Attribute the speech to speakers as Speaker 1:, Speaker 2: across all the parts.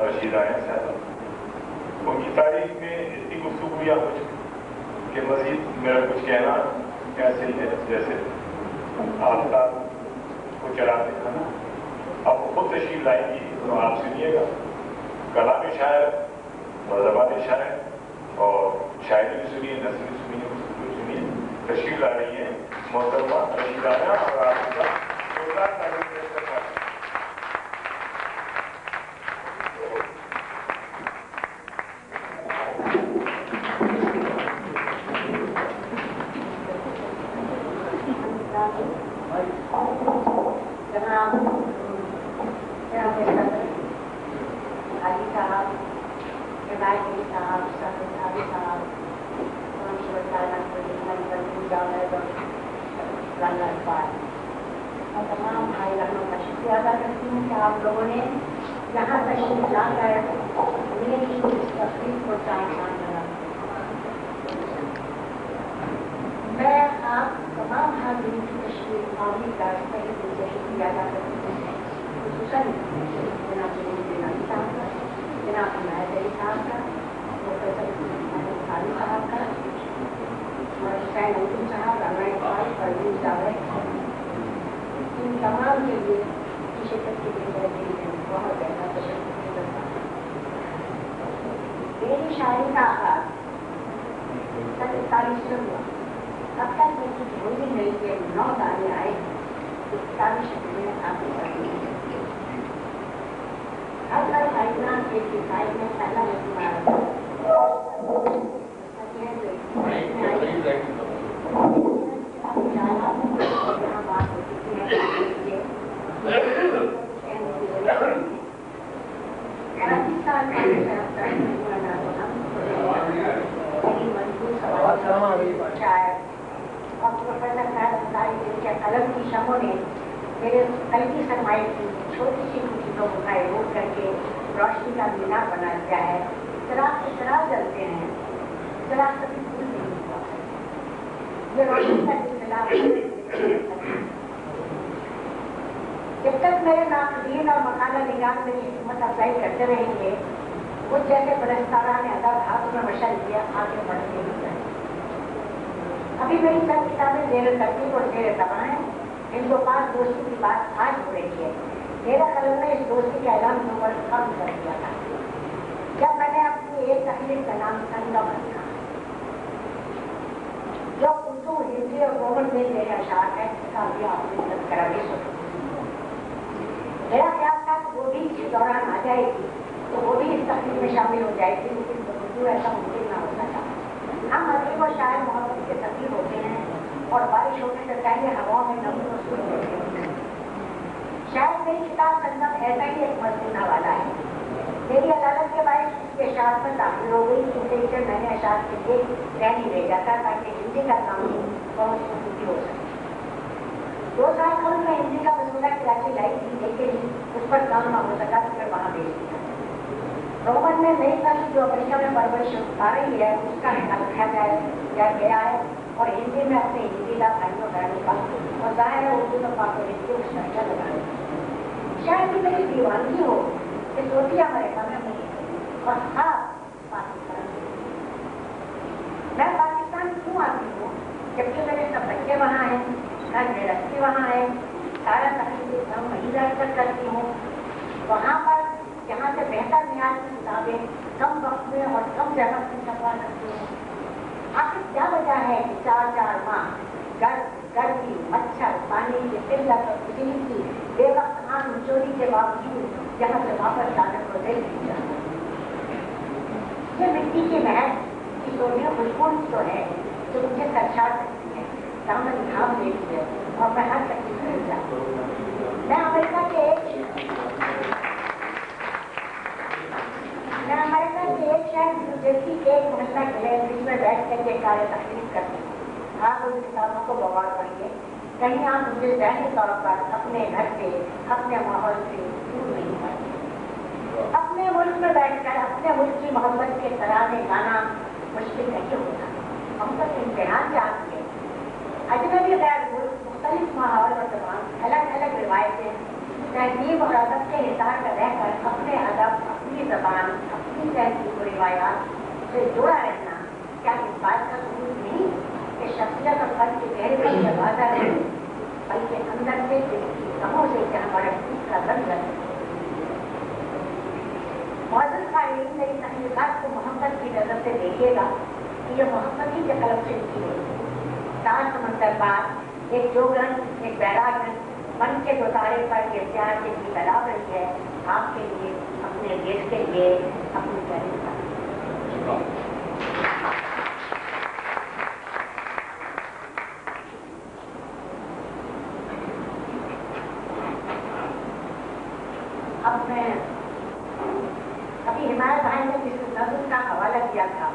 Speaker 1: رشیدہ ہیں صاحب، ان کی تاریخ میں اتنی گفتگویاں ہو چکی کہ مزید میرا کچھ کہنا ایسے ہی ہے جیسے آفتاب کو چلا دکھانا. اب وہ خود تشریف لائیں گی تو آپ سنیے گا. کلام شاعر اور زبان شاعر اور شاعری بھی سنیے، نثر بھی سنیے، گفتگو سنیے. تشریف لا رہی ہیں محترمہ رشیدانہ اور آپ کا زوردار تعریف پیش کرنا ہے.
Speaker 2: اور تمام بھائی بہنوں کا شکریہ ادا کرتی ہوں کہ آپ لوگوں نے یہاں تشریف لا کر میری اس تقریب کو چاہیے لگا. میں آپ تمام حاضرین کی تشریف آوری کا صحیح دل سے شکریہ ادا کرتی ہوں، خصوصاً جناب جناب صاحب کا، جناب حمایت علی صاحب کا، پروفیسر خالی صاحب کا، اور حسین عبدال صاحب، رمائن اقبال، پروین جاوید، ان تمام کے لیے شرکت کے لیے میں بہت زیادہ تشکر کرتا ہوں. میری شاعری کا آغاز 41 سے ہوا. اب تک میں کچھ بھول ہی نہیں کہ 9 گانے آئے جو کتابی شکل میں حاصل کر لی ہیں. ہر بار بھائی کے دفاع میں پہلا مجموعہ بات ہوتی ہے قلم کی شموں نے میرے قلبی سرمائے کی چھوٹی سی چیزوں کو روک کر کے روشنی کا مینار بنا دیا ہے. چراغ کے چراغ جلتے ہیں، چراغ کبھی بھول نہیں ہوا. یہ روشنی کا سلسلہ جب تک میرے ناقدین اور مقالہ نگار میری حکمت افزائی کرتے رہیں گے، وہ جیسے پرستاران ادب ہاتھ میں مشل دیا آگے بڑھتے ہی جائیں. ابھی میری چند کتابیں زیر ترتیب اور زیر طبع ہیں. ہند و پاک دوستی کی بات آج ہو رہی ہے. میرا قلم نے اس دوستی کا اعلان نمبر کم کر دیا تھا جب میں نے اپنی ایک تحریر کا نام سنگم رکھا، جو اردو، ہندی اور رومن میں میرے اشعار ہے. اس کا بھی آپ نے تذکرہ بھی سنا. میرا خیال تھا کہ وہ بھی اس دوران آ جائے گی تو وہ بھی اس تقریب میں شامل ہو جائے گی، لیکن اردو ایسا ممکن نہ ہو سکا. ہم ادیب و شاعر محبت کے سفیر ہوتے ہیں اور بارش ہونے سے پہلے ہواؤں میں نمی محسوس ہوتے ہیں. شاید میری کتاب سنگم ایسا ہی ایک مضمون والا ہے. میری عدالت کے باعث اس کے اشعار پر داخل ہو گئی کیونکہ اسے میں نے اشعار کے لیے رہنی بھیجا تھا تاکہ ہندی کا کام بہت خوبصورتی ہو سکے. 2 سال قبل میں ہندی کا مسئلہ کراچی لائی تھی، لیکن اس پر کام نہ ہو سکا تو پھر وہاں بھیج دیا. رومن میں نئی نسل جو امریکہ میں پرورش پا رہی ہے اس کا خیال رکھا گیا ہے اور ہندی میں اپنے ہندی کا بھائیوں بہنوں کا اور ظاہر ہے اردو میں پاک ہندی اس کا کیا لگانے. شاید کہ میری دیوانگی ہو کہ سوچی امریکہ میں ملی اور خاص پاکستان میں پاکستان کیوں آتی ہوں جبکہ میرے سب بچے وہاں ہیں، گھر میں رکھتی وہاں ہے، سارا تقریبی کام وہیں رہ کر کرتی ہوں. وہاں پر جہاں سے بہتر معیار کی کتابیں کم وقت میں اور کم جگہ سے چھپوا سکتی ہوں. آخر کیا وجہ ہے کہ 4 ماہ گرمی، مچھر، پانی کی قلت اور بجلی کی بے وقت آن چوری کے باوجود یہاں سے واپس جانے کو دے دی جاتی. یہ مٹی کی مہک کی سونی خوشبو تو ہے جو مجھے سرچا سکتی ہے، دامن گھام دیتی ہے اور میں ہر تکلیف کر جاتی ہوں. میں امریکہ کے ایک شہر جیسی ایک محلہ ہے جس میں بیٹھ کر کے کار تقریب کرتی ہوں. آپ ان کتابوں کو بغور پڑھیے. کہیں آپ مجھے ذہنی طور پر اپنے گھر سے، اپنے ماحول سے دور نہیں پڑتے. اپنے ملک میں بیٹھ کر اپنے ملک کی محبت کے ترانے گانا مشکل نہیں ہوتا. ہم تو امتحان چاہتے ہیں. اجنبی غیر ملک، مختلف ماحول اور زبان، الگ الگ روایتیں، تہذیب اور ادب کے حصار میں رہ کر اپنے ادب، اپنی زبان जबान अपनी तहजीब व रिवायात से जुड़ा रहना क्या इस बात का सबूत नहीं कि शख्सियत और फर्ज के चेहरे पर तबादला नहीं बल्कि अंदर से जिसकी कमों से क्या हमारा दूसरा बन जाता है। मौजूद फाइलिंग मेरी तहरीकात को मोहब्बत की नजर से देखिएगा कि ये मोहब्बत ही के कलम से लिखी है। 4 समंदर पार एक जोगन एक बैरागन मन के गुजारे पर ये प्यार की गीत अला रही है आपके लिए, अपने देश के लिए, अपनी बहन का। अब मैं अभी हिमायत भाई ने जिस नज़्म का हवाला दिया था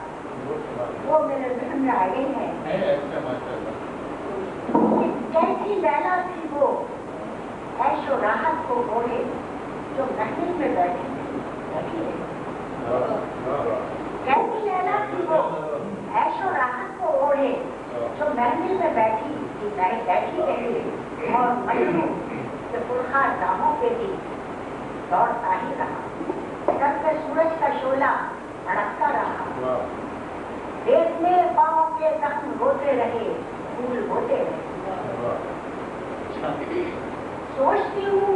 Speaker 2: वो मेरे ज़हन में आ गई है। कैसी लैला थी वो ऐशो राहत को ओढ़े जो महफिल में बैठी है। कैसी लैला थी वो ऐशो राहत को ओढ़े जो महफिल में बैठी रही और मजनू के पुरखा दामों के भी दौड़ता ही रहा। सर पे सूरज का शोला अड़कता रहा। देखने पाँव के जख्म होते रहे, फूल होते रहे। सोचती हूँ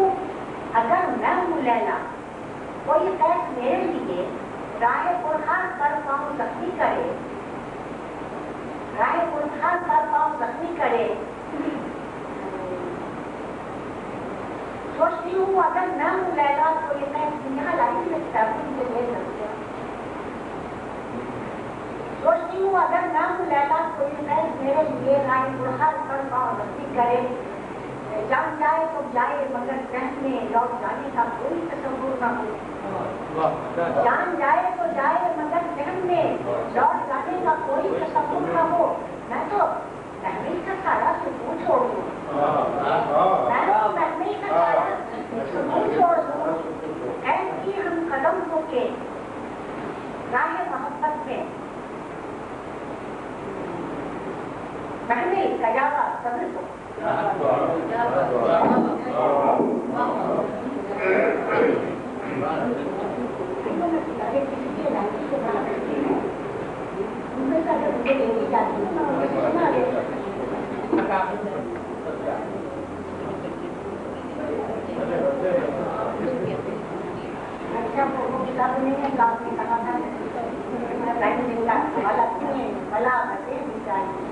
Speaker 2: अगर मैं हूँ लैला कोई कैस मेरे लिए राह पुरखान कर पाऊँ जख्मी करे, राह पुरखान कर पाऊँ जख्मी करे। सोचती हूँ अगर मैं हूँ लैला कोई कैस यहाँ लाई में किताबों से ले सकते। सोचती हूँ अगर मैं हूँ लैला कोई कैस मेरे लिए राह पुरखान कर पाऊँ जख्मी करे। जान जाए तो जाए मगर जहन में लौट जाने का कोई तसव्वुर न हो। जान जाए तो जाए मगर जहन में लौट जाने का कोई तसव्वुर न हो। मैं तो महमिल का सारा सुकून छोड़ दूँ। मैं तो महमिल का सारा सुकून छोड़ दूँ। ऐसी हम कदम होके राह मोहब्बत में महमिल कजावा सब्र को अच्छा वो किताब नहीं है आपने कहा था भला मते भी चाहिए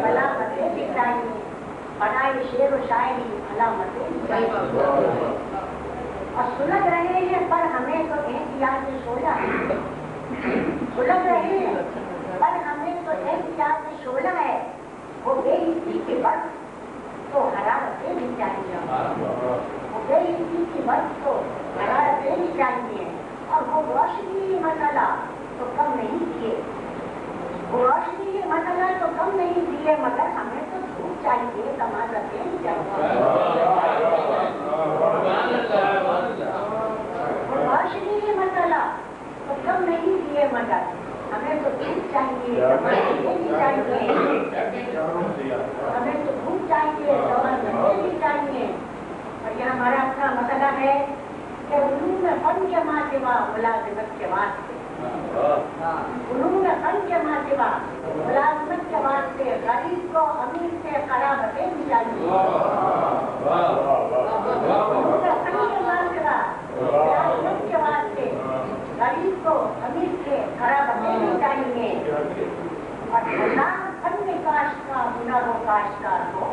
Speaker 2: भला मते भी चाहिए बनाए शेर व शायरी भला मते भी चाहिए। और सुलग रहे हैं पर हमें तो एहतियात से शोला है। सुलग रहे हैं पर हमें तो एहतियात से शोला है। वो बेइज्जती के वक्त तो हरारतें भी चाहिए। वो बेइज्जती की वक्त तो हरारतें भी चाहिए। और वो रोशनी मसला तो कम नहीं किए, वो रोशनी मसला तो कम नहीं दिए मगर हमें तो धूप चाहिए, तमाशे नहीं चाहिए। वो रोशनी मसला तो कम नहीं दिए मगर हमें तो धूप चाहिए, तमाशे नहीं चाहिए। हमें तो धूप चाहिए, तमाशे नहीं चाहिए। और ये हमारा अपना मसला है कि उलूम फन के मासिवा मुलाजिमत के वास्ते, उलूम फन के मासिवा मुलाजिमत के वास्ते गरीब को अमीर से कराबतें भी चाहिए। उलूम फन के मासिवा मुलाजिमत के वास्ते गरीब को अमीर से कराबतें भी चाहिए। और हजार फन काश्त का हुनर हो काश्तकार को,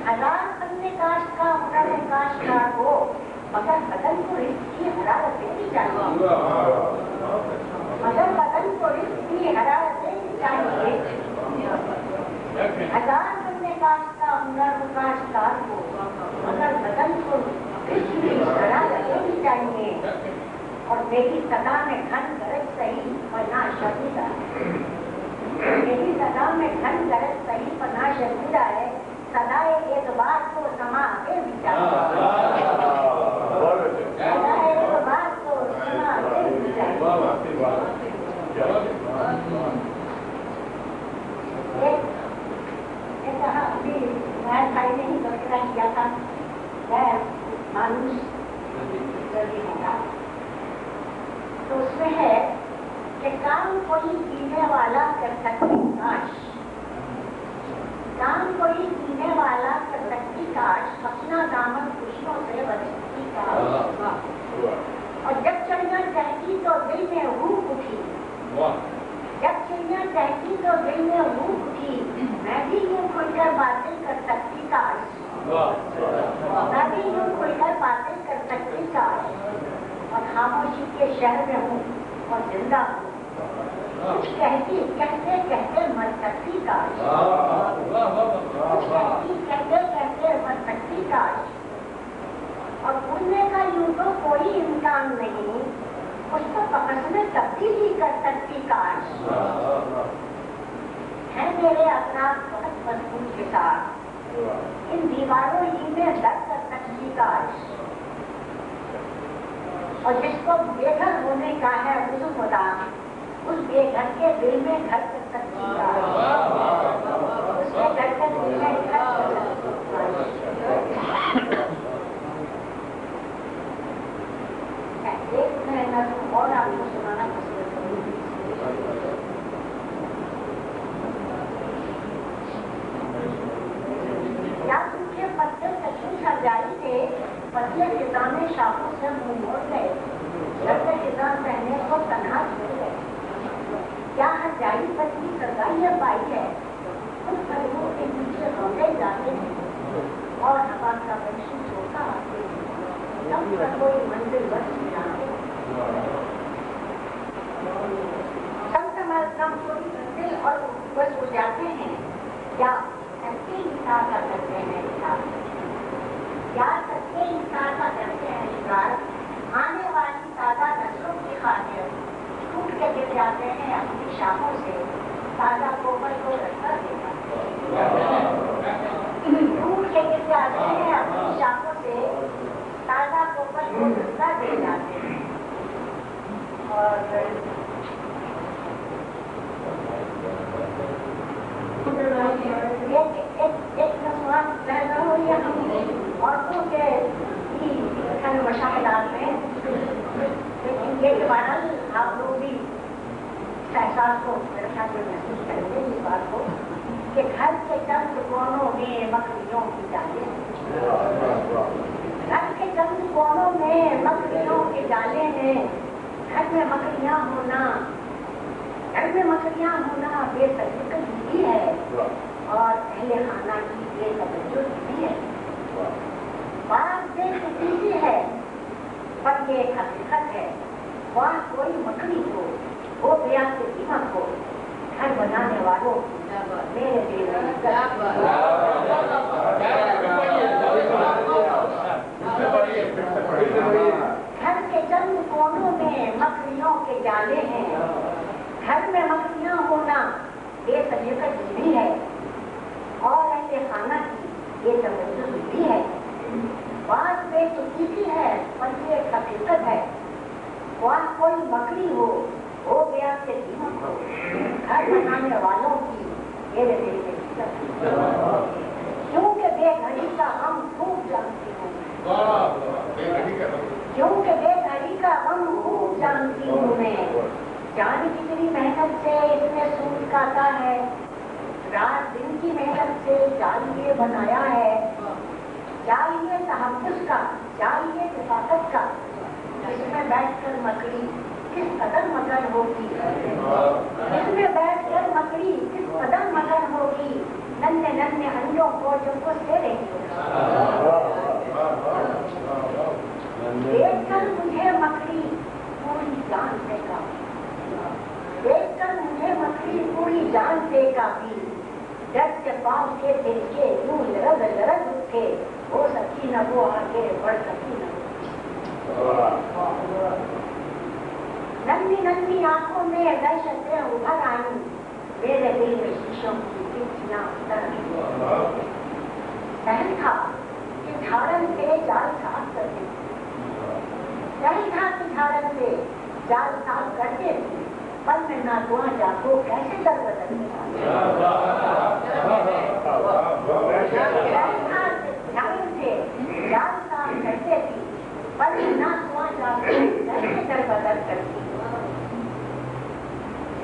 Speaker 2: हजार फन काश्त का हुनर हो काश्तकार को मगर बदन को रिस्क की हरारतें भी चाहिए। मगर बदन को रिस्क की हरारतें भी चाहिए। हजार बनने काश्त का हुनर हो काश्तकार को मगर बदन को रिस्क की हरारतें भी चाहिए। और मेरी सदा में घन गरज सही पर ना शर्मिंदा है। मेरी सदा में घन गरज सही पर ना शर्मिंदा है। सदाए एतबार को समा के भी चाहिए। भाई ने ही तस्करा किया था। मानुष जल्दी होगा। तो उसमें है कि काम कोई पीने वाला कर सकती काश, काम कोई पीने वाला कर सकती काश, अपना दामन खुशियों से बचती काश। और जब चिड़िया चहकी तो दिल में हूक उठी, जब चिड़िया चहकी तो दिल में हूक उठी, मैं भी यूं खुलकर बातें कर सकती काश, मैं भी यूं खुलकर बातें कर सकती काश। और खामोशी के शहर में हूँ और जिंदा हूँ, कुछ कहती कहते कहते मर सकती काश, कुछ कहती कहते कहते मर सकती काश। और भूलने का यूं तो कोई इम्कान नहीं, उसको बहस में तब्दीली कर सकती काश। है मेरे अतराफ बहुत मजबूत के साथ, इन दीवारों ही में दर्द कर सकती काश। और जिसको बेघर होने का है उस खुदा, उस बेघर के दिल में घर कर सकती काश, उसके घर के दिल में घर कर सकती काश। एक मैं और आपको सुनाना पसंद करूँगी। क्या सूखे पत्ते कच्ची हरजाई थे, पतले किसाने शाखों से मुंह मोड़ गए, लड़के किसान रहने को तन्हा छोड़ गए। क्या हरजाई पत्नी सगाई पाई है, उन पलकों के नीचे रोंदे जाते हैं और हवा का पक्षी छोटा आते हैं, तब पर कोई मंदिर बच जाते। कम थोड़ी मंजिल और बस हो जाते हैं, या सच्चे इंसान का करते हैं शिकार, या सच्चे इंसान का करते हैं शिकार। आने वाली ताजा नस्लों की खातिर टूट के गिर जाते हैं अपनी शाखों से, ताजा कोमल को रास्ता देना, टूट के गिर जाते हैं अपनी शाखों से, ताजा कोमल को रास्ता दे जाते हैं। और एक नस्वान पैदा हो या औरतों के मशाहिदात में, लेकिन ये दोबारा आप लोग भी एहसास को मेरे ख्याल में महसूस करेंगे इस बात को कि घर के चंद कोनों में मकड़ियों की जाले, घर के चंद कोनों में मकड़ियों के जाले हैं। घर में मकड़ियाँ होना, घर में मकड़ियाँ होना बेसब्री भी है और अहले खाना की बेतवज्जो भी है। बात बेतुकी है पर ये एक हकीकत है, वहाँ कोई मकड़ी हो, वो प्यार से दीमक हो, घर बनाने वालों मेरे दिल में घर के चंद कोनों में मकड़ियों के जाले हैं। घर में मकड़ियाँ होना बेतवज्जो भी है और अहले खाना की ये तवज्जो भी है। बात बेतुकी है पर ये एक हकीकत है, वहाँ कोई मकड़ी हो गया से दीमक हो, घर बनाने वालों की मेरे दिल में क्योंकि बेघड़ी का हम खूब जानती हूँ, क्योंकि बेघड़ी का हम खूब जानती हूँ मैं। जान कितनी मेहनत से इसने सूट काटा है, रात दिन की मेहनत से जाल ये बनाया है, जाल ये तहफ्फुज़ का, जाल ये हिफाजत का, इसमें बैठकर मकड़ी किस कदर मगन होगी, इसमें बैठकर मकड़ी किस कदर मगन होगी, नन्हे नन्हे अंडों को जब वो से रही देखकर मुझे मकड़ी पूरी जान से काफी, देखकर मुझे मकड़ी पूरी जान से काफी, डर से पाँव के दिल के यूं लरग लरग उठे, हो सकी न वो आगे बढ़ सकी न। नन्ही नन्ही आंखों में दहशतें उभर आई, मेरे दिल में शीशों की तिथियां उतर आई। सहल था कि झाड़न से जाल साफ करते थे, सहल था कि झाड़न से जाल साफ करते थे, पल में ना दुआ जाको कैसे दर बदलते झाड़न से जाल साफ करते थे, पर ना सोच कैसे दरबदर करती,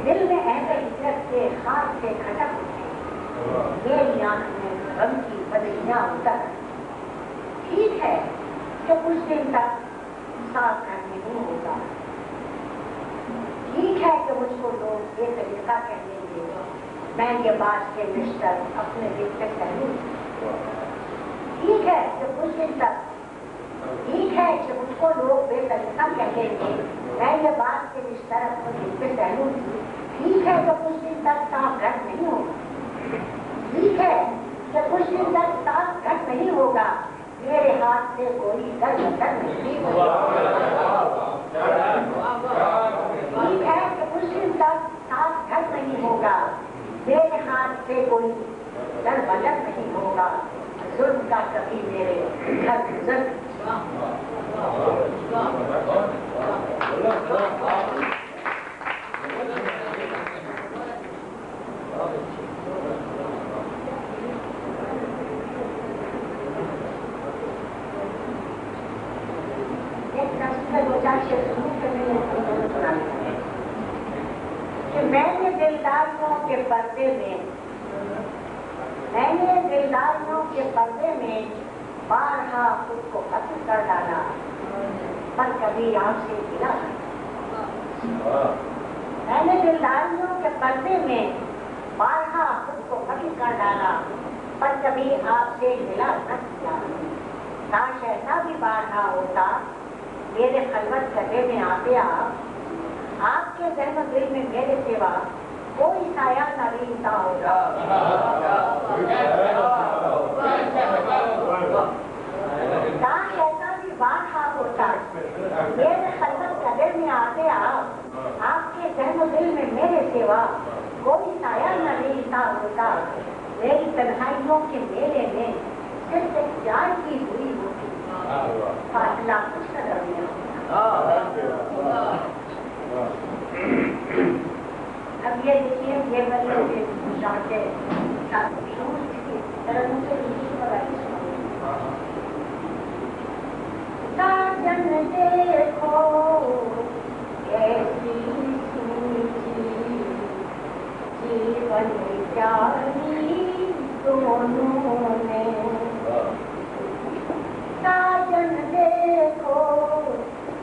Speaker 2: दिल में ऐसे हिजरत के हाथ से खटक उठे, मेरी आंख में गम की बदलियां उतर। ठीक है कि कुछ दिन तक साफ घर नहीं होगा, ठीक है कि मुझको लोग ये तरीका कहेंगे, मैं ये बात के मिस्टर अपने दिल पे कहूँ। ठीक है कि कुछ दिन तक, ठीक है कि मुझको लोग बेतरीका कहेंगे, मैं ये बात के मिस्टर अपने दिल पे कहूँ। ठीक है कि कुछ दिन तक साफ घर नहीं होगा, ठीक है कि कुछ दिन तक साफ घर नहीं होगा, मेरे हाथ से कोई दर्द नहीं होगा। ठीक है कि कुछ दिन तक साफ घर नहीं होगा, मेरे हाथ से कोई दरबदर नहीं होगा, जुल्म का कभी मेरे घर गुजर। कि मैंने दिलदारियों के पर्दे में, मैंने दिलदारियों के पर्दे में बारहा खुद को खत्म कर डाला, पर कभी आपसे गिला नहीं। मैंने दिलदारियों के पर्दे में बारहा खुद को खत्म कर डाला, पर कभी आपसे गिला न किया। काश ऐसा भी बारहा होता, मेरे खलवत गड्ढे में आते आपके जन्म दिल में मेरे सिवा कोई साया न रीता होगा। काश ऐसा भी बारहा होता, मेरे खलवत गड्ढे में आते आपके जन्म दिल में मेरे सिवा कोई साया न रीता होता। मेरी तन्हाइयों के मेले में सिर्फ एक प्यार की हुई होती, फासला कुछ कदर नहीं होता। अब ये देखिए, ये मतलब के साजन देखो कैसी जीवन जानी दोनों ने। साजन देखो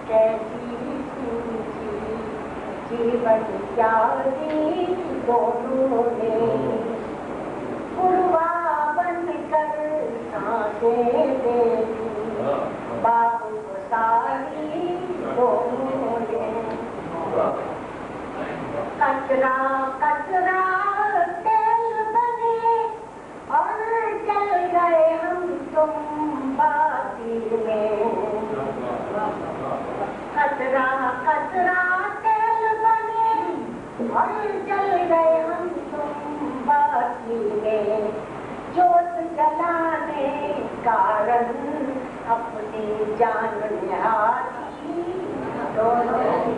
Speaker 2: कैसी जीवन जानी दोनों ने। पुरवा बन कर सांसें देती बाबू सारी दोनों ने। कचरा कचरा तेल बने और जल गए हम तुम बाती में। कचरा कचरा तेल बने और जल गए हम तुम बाती में। जोत जलाने कारण अपनी जान निहारी दोनों ने।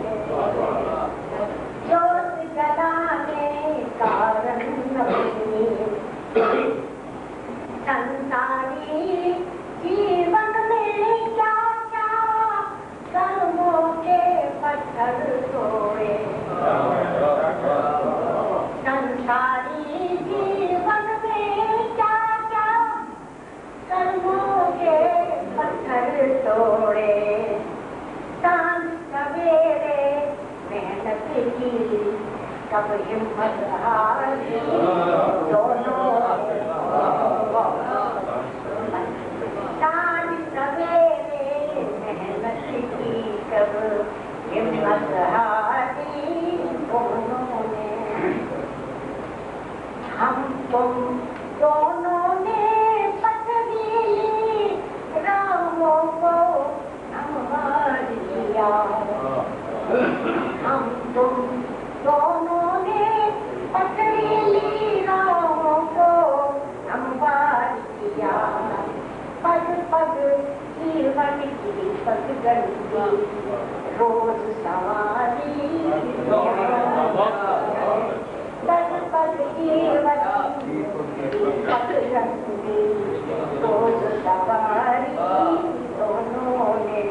Speaker 2: जोत जलाने कारण अपनी संसारी जीवन में क्या क्या कर्मों के पत्थर तोड़े। संसारी जीवन में क्या क्या कर्मों के पत्थर तोड़े। सांझ सवेरे मेहनत की कब हिम्मत हारी दोनों। सांझ सवेरे मेहनत की कब हिम्मत हारी दोनों ने। हम तुम दोनों ने पथरीली राहों को हमवार किया। हम तुम दोनों ने पथरीली राहों को हमवार किया। पग पग जीवन की पगडंडी रोज सवारी। पग पग जीवन की पगडंडी रोज सवारी दोनों ने।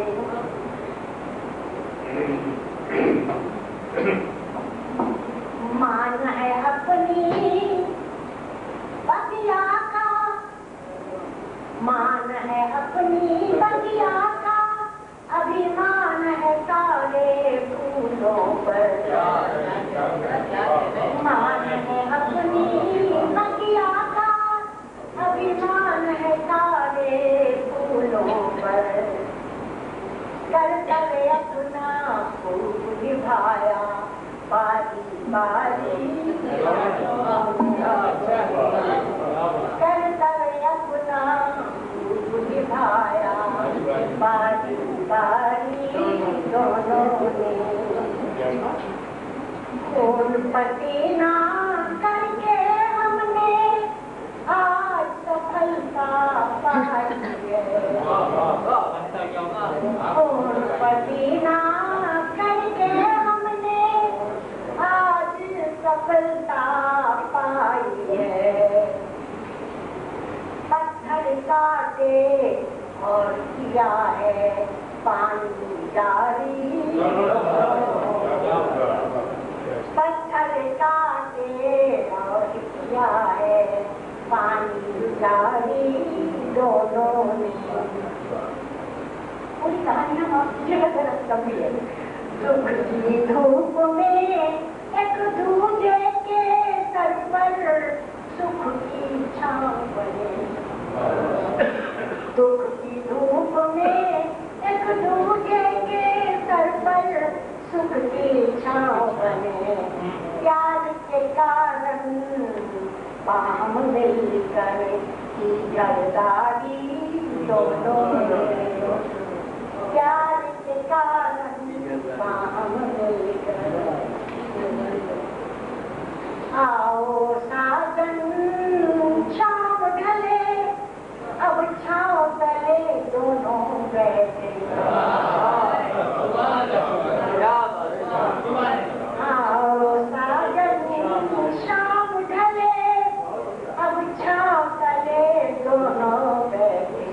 Speaker 2: कर कर अपना खूब निभाया बारी बारी कर कर अपना खूब निभाया बारी बारी दोनों ने खून पसीना करके हमने आज सफलता पाई है खून पसीना करके हमने आज सफलता पाई है पत्थर काटे और किया है पानी जारी पत्थर काटे और किया है पानी जारी दोनों ने पूरी कहानी हम कभी है सुख की धूप में एक दूजे के सर पर सुख की छांव बने दुख की धूप में एक दूजे के सर पर सुख की छांव बने प्यार के कारण बाम मिलकर की जरदारी दोनों प्यार के कारण बाम मिलकर आओ साजन शाम ढले अब छाँव तले दोनों बैठे आओ साजन शाम ढले अब छाँव तले दोनों बैठे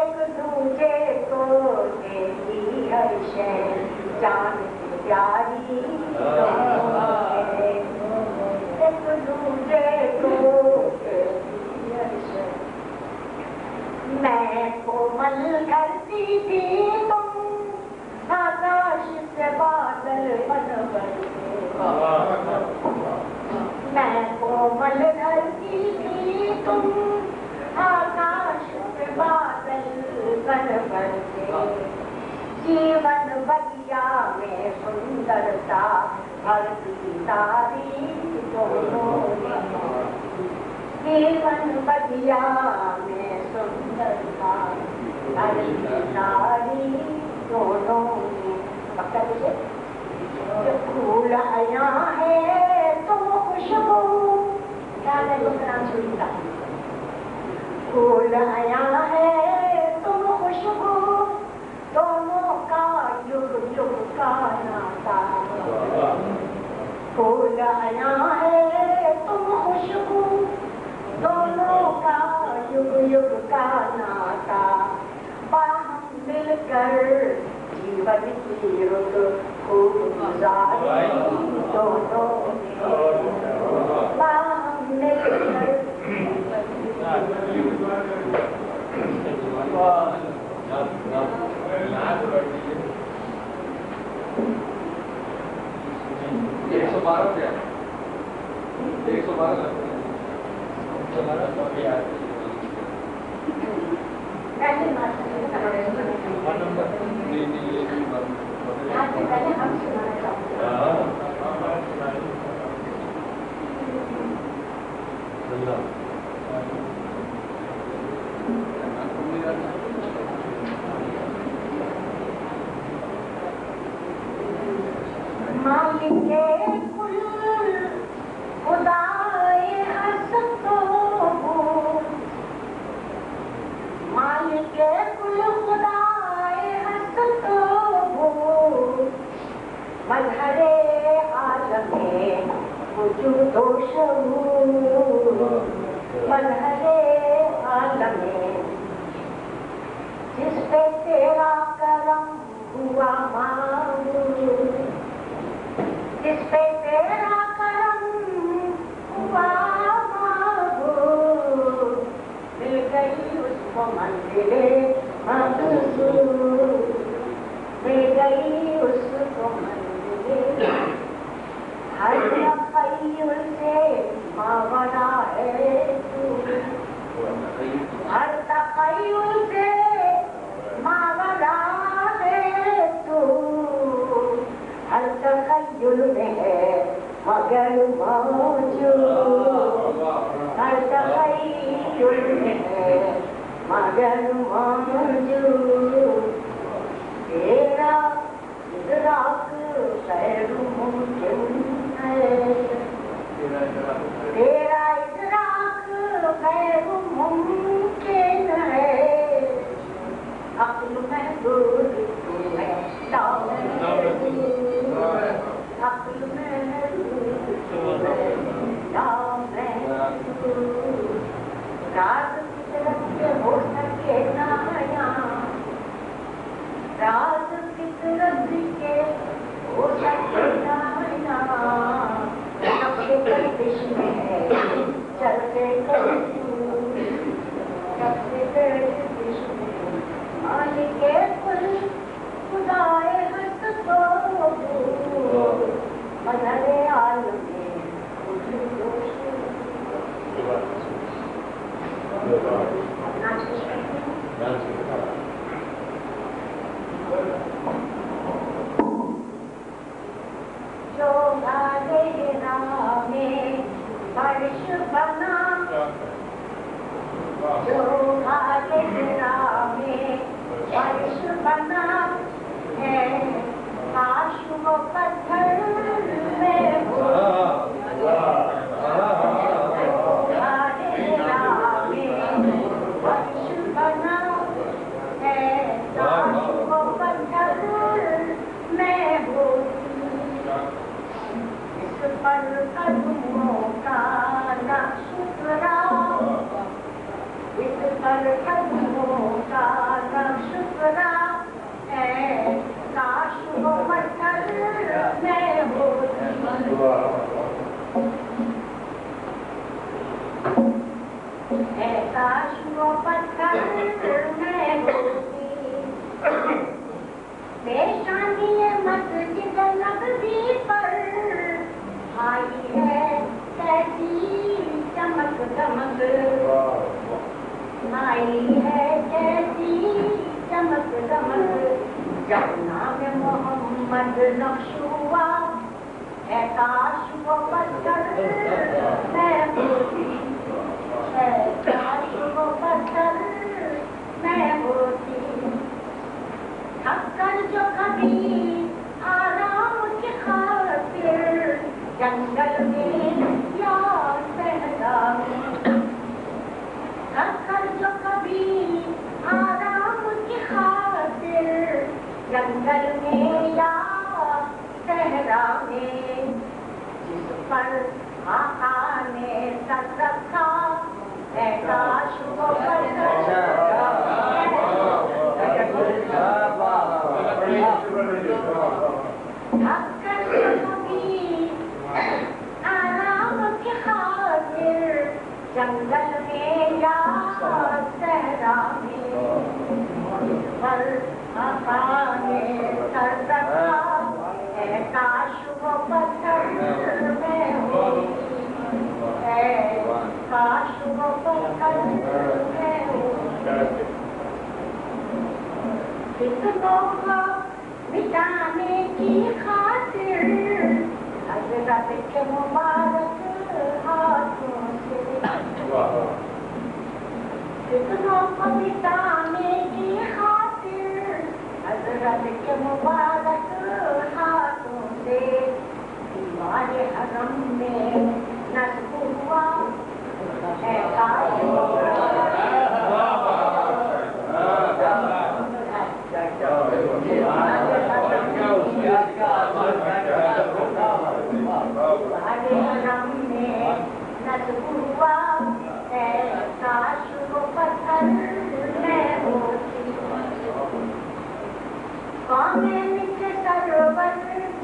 Speaker 2: एक दूजे को देती हर शय जान से प्यारी दोनों एक दूजे को देती हर शय मैं कोमल करती थी तुम आकाश से बादल बन बरसे मैं कोमल करती थी तुम आकाश से बादल बन बरसे जीवन बगिया में सुंदरता भरती सारी दोनों जीवन बगिया में सुंदरता भरती सारी दोनों ने पक्का तुझे फूल आया है तुम खुशबू क्या है दूसरा छुट्टा फूल आया है तुम खुशबू दोनों का युग युग का नाता फूल आया है तुम खुशबू दोनों का युग युग का नाता बाहम मिलकर जीवन की रुत खूब गुजारी दोनों बाहम मिलकर पहले हम सुनाना चाहते मालिक कुल खुदाए हसतो मालिक कुल खुदाए हसतो मजहरे आलमे वजूदो शहूर मजहरे आलमे जिस पे तेरा करम हुआ मांगू जिस पे तेरा करम हुआ महबूब मिल गई उसको मंजिले मंसूर मिल गई उसको मंजिले हर तखय्युल से मावरा है तू हर तखय्युल से मावरा जुल्म है मगर मौजूद हर दफाई जुल्म है मगर मौजूद तेरा इदराक गैर मुमकिन है तेरा इदराक गैर मुमकिन है अक्ल महदूद तुम्हें अक्ल महदूद तुम्हें राज की तरफ से हो सके ना राज की तरफ के हो सके ना सबके गर्दिश में है चलते सबके गर्दिश में मालिक कुल खुदाए हस्त को मदरे आलम में जो गाले में बारिश बना जो गाले में बारिश बना है काश वो पत्थर में हो पर कदमों का नक्शा इस पर कदमों का नक्शा है काश वो पत्थर में होती है काश वो पत्थर में होती पेशानी मस्जिद नबवी पर आई है कैसी चमक दमक आई है कैसी चमक दमक जब नाम मोहम्मद नक्शुआ है काश वो पत्थर में होती है काश वो पत्थर में होती थक कर जो कभी आराम की खातिर जंगल में या सहरा में थक कर जो कभी आराम की खातिर जंगल में या सहरा में जिस पर आका ने सर रखा है काश वो आराम की खातिर जंगल में या सहरा में पर आका ने सर रखा है काश वो पत्थर में होती है काश वो पत्थर में होती कितनों को मिटाने की खातिर हज़रत के मुबारक हाथों से कितनों को मिटाने की खातिर हज़रत के मुबारक हाथों से दीवारे हरम में नस्ब हुआ है काश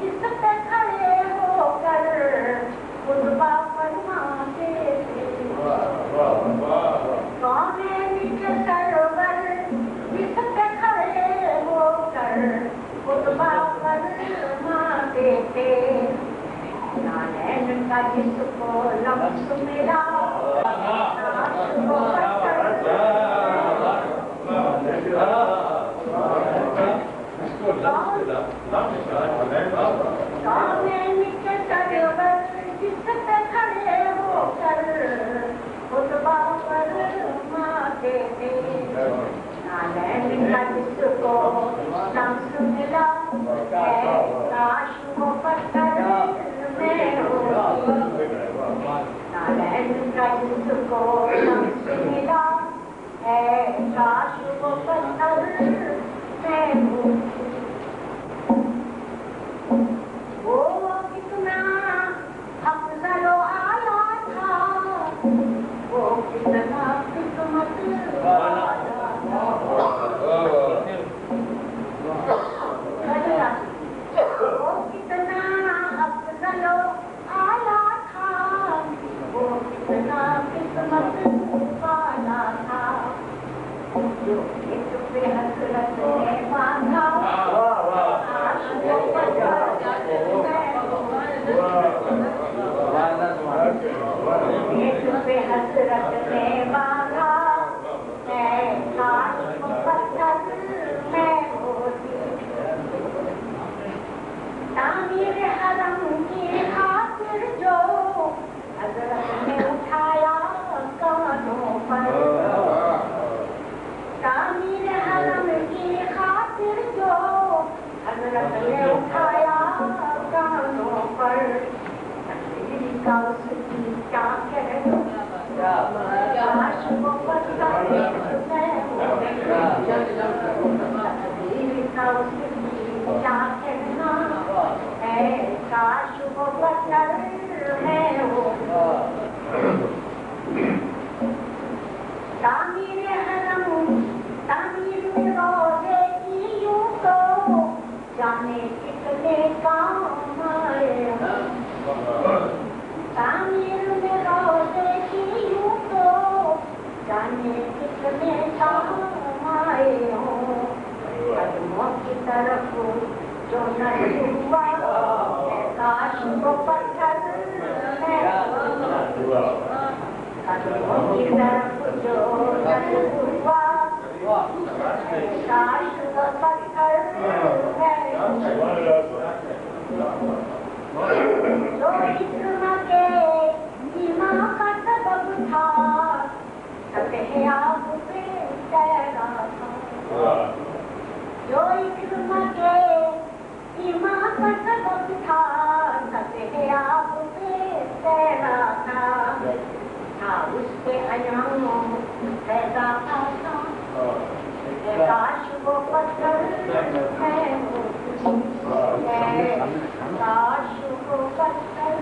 Speaker 2: जिस पे खड़े होकर खुतबा फरमाते थे कौन नीचे सरोवर जिस पे खड़े होकर खुतबा फरमाते थे नानैन का जिसको लफ्ज़ मिला Amen. के थे नारायण का जिसको शम्स मिला है काश वो पत्थर में होती नारायण का जिसको शम्स मिला है काश वो पत्थर में होती वो कितना अफजल आला था वो कितना किस्मत वाला था वो कितना अफजल आला था वो कितना किस्मत वाला था जो एक पे हसरत ने मांगा एक पे हसरत ने मांगा है काश वो पत्थर में होती तामीर हरम की खातिर जो हजरत ने उठाया कानों पर तामीर हरम की खातिर जो हजरत ने उठाया कानों पर तकदीर का उसकी क्या कहना काश वो पत्थर में होती तकदीर का उसकी क्या कहना है काश वो पत्थर में होती तामीर हरम तामीर में रोज़े की यूं तो जाने कितने काम आए तामीर में रोज़े की यूं तो जाने कितने काम आए हों कदमों की तरफ जो न हुआ काश वो पत्थर में होती कदमों की तरफ जो न हुआ काश वो पत्थर में जो इस्म के ईमा का सबब था सतह आग पे तैरा था जो इस्म के ईमा का सबब था सतह आग पे तैरा था उस पे अयामों पैदा आता काश वो पत्थर में होती काश वो पत्थर